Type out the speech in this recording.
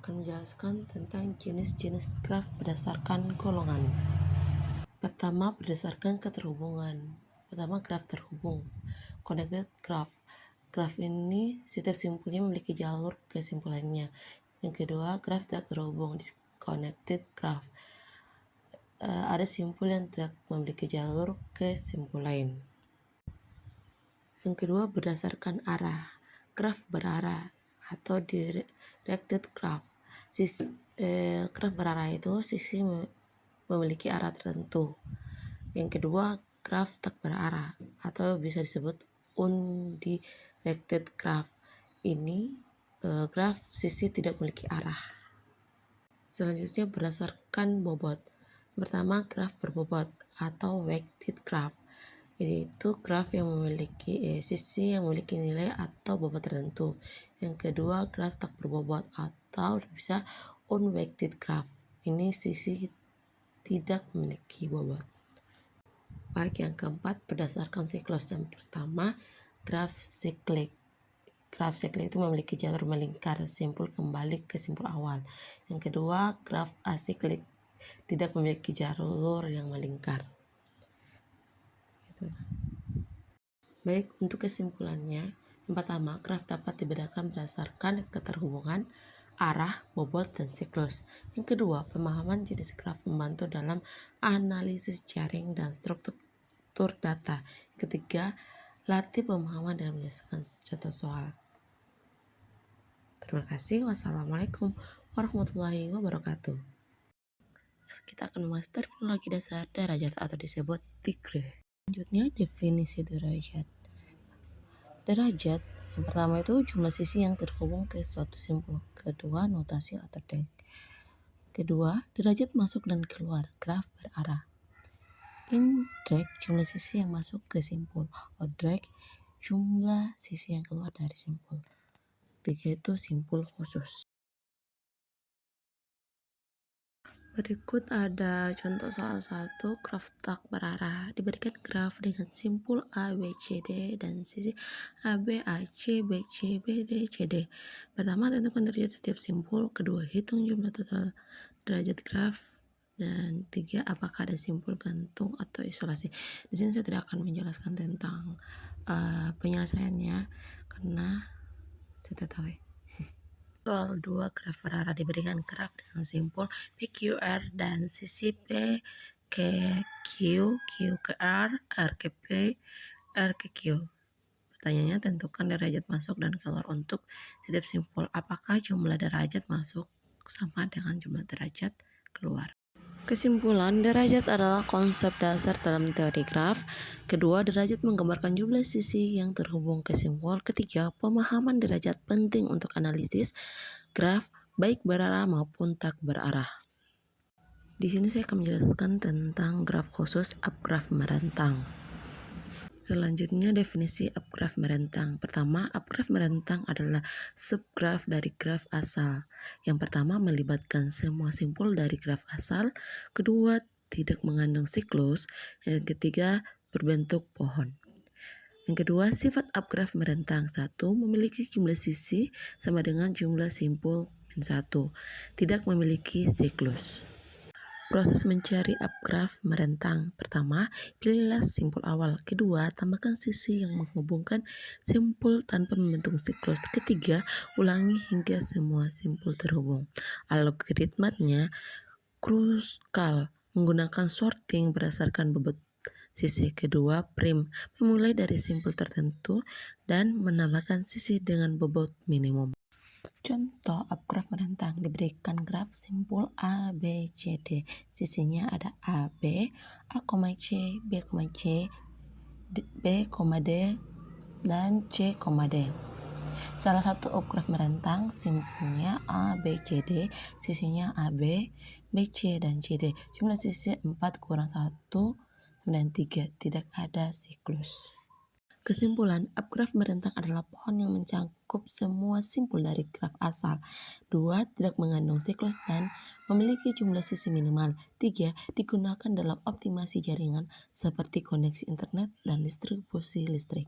akan menjelaskan tentang jenis-jenis graf berdasarkan golongan. Pertama, berdasarkan keterhubungan. Pertama, graf terhubung. Connected graph. Graf ini setiap simpulnya memiliki jalur kesimpulannya. Yang kedua, graf tidak terhubung. Disconnected graph. Ada simpul yang tidak memiliki jalur kesimpulan. Yang kedua, berdasarkan arah. Graf berarah atau directed graph. Graf berarah itu sisi memiliki arah tertentu. Yang kedua, graf tak berarah atau bisa disebut undirected graph. Ini graf sisi tidak memiliki arah. Selanjutnya, berdasarkan bobot. Pertama, graf berbobot atau weighted graph, yaitu graf yang memiliki sisi yang memiliki nilai atau bobot tertentu. Yang kedua, graf tak berbobot atau bisa unweighted graph. Ini sisi tidak memiliki bobot. Baik, yang keempat, berdasarkan siklus. Yang pertama, graf siklik. Graf siklik itu memiliki jalur melingkar, simpul kembali ke simpul awal. Yang kedua, graf asiklik, tidak memiliki jalur yang melingkar. Baik, untuk kesimpulannya, yang pertama, graf dapat dibedakan berdasarkan keterhubungan, arah, bobot, dan siklus. Yang kedua, pemahaman jenis graf membantu dalam analisis jaring dan struktur data. Yang ketiga, latih pemahaman dan menyelesaikan contoh soal. Terima kasih. Wassalamualaikum warahmatullahi wabarakatuh. Kita akan membahas terminologi dasar derajat atau disebut degree. Selanjutnya, definisi derajat. Derajat yang pertama itu jumlah sisi yang terhubung ke suatu simpul. Kedua, notasi atau drag. Kedua, derajat masuk dan keluar graf berarah. In drag, jumlah sisi yang masuk ke simpul. Out drag, jumlah sisi yang keluar dari simpul. Tiga itu simpul khusus. Berikut ada contoh soal 1, graf tak berarah. Diberikan graf dengan simpul A, B, C, D dan sisi AB, AC, BC, BD, CD. Pertama, tentukan derajat setiap simpul. Kedua, hitung jumlah total derajat graf. Dan tiga, apakah ada simpul gantung atau isolasi. Di sini saya tidak akan menjelaskan tentang penyelesaiannya karena saya tidak tahu. Soal 2, graf berarah. Diberikan graf dengan simpul PQR dan sisi P ke Q, Q ke R, R ke P, R ke Q. Pertanyaannya, tentukan derajat masuk dan keluar untuk setiap simpul. Apakah jumlah derajat masuk sama dengan jumlah derajat keluar? Kesimpulan, derajat adalah konsep dasar dalam teori graf. Kedua, derajat menggambarkan jumlah sisi yang terhubung ke simpul. Ketiga, pemahaman derajat penting untuk analisis graf baik berarah maupun tak berarah. Di sini saya akan menjelaskan tentang graf khusus upgraf merentang. Selanjutnya, definisi upgraf merentang. Pertama, upgraf merentang adalah subgraf dari graf asal. Yang pertama, melibatkan semua simpul dari graf asal. Kedua, tidak mengandung siklus. Yang ketiga, berbentuk pohon. Yang kedua, sifat upgraf merentang. 1. Memiliki jumlah sisi sama dengan jumlah simpul min 1. Tidak memiliki siklus. Proses mencari upgraf merentang. Pertama, pilihlah simpul awal. Kedua, tambahkan sisi yang menghubungkan simpul tanpa membentuk siklus. Ketiga, ulangi hingga semua simpul terhubung. Algoritmanya kruskal, menggunakan sorting berdasarkan bobot sisi. Kedua, prim, memulai dari simpul tertentu dan menambahkan sisi dengan bobot minimum. Contoh upgraf merentang. Diberikan graf simpul A, B, C, D. Sisinya ada A, B, A, C, B, C, B, D, dan C, D. Salah satu upgraf merentang, simpulnya A, B, C, D. Sisinya A, B, C, dan C, D. Jumlah sisi 4 kurang 1, 93. Tidak ada siklus. Kesimpulan, upgraf merentang adalah pohon yang mencakup semua simpul dari graf asal. 2. Tidak mengandung siklus dan memiliki jumlah sisi minimal. 3. Digunakan dalam optimasi jaringan seperti koneksi internet dan distribusi listrik.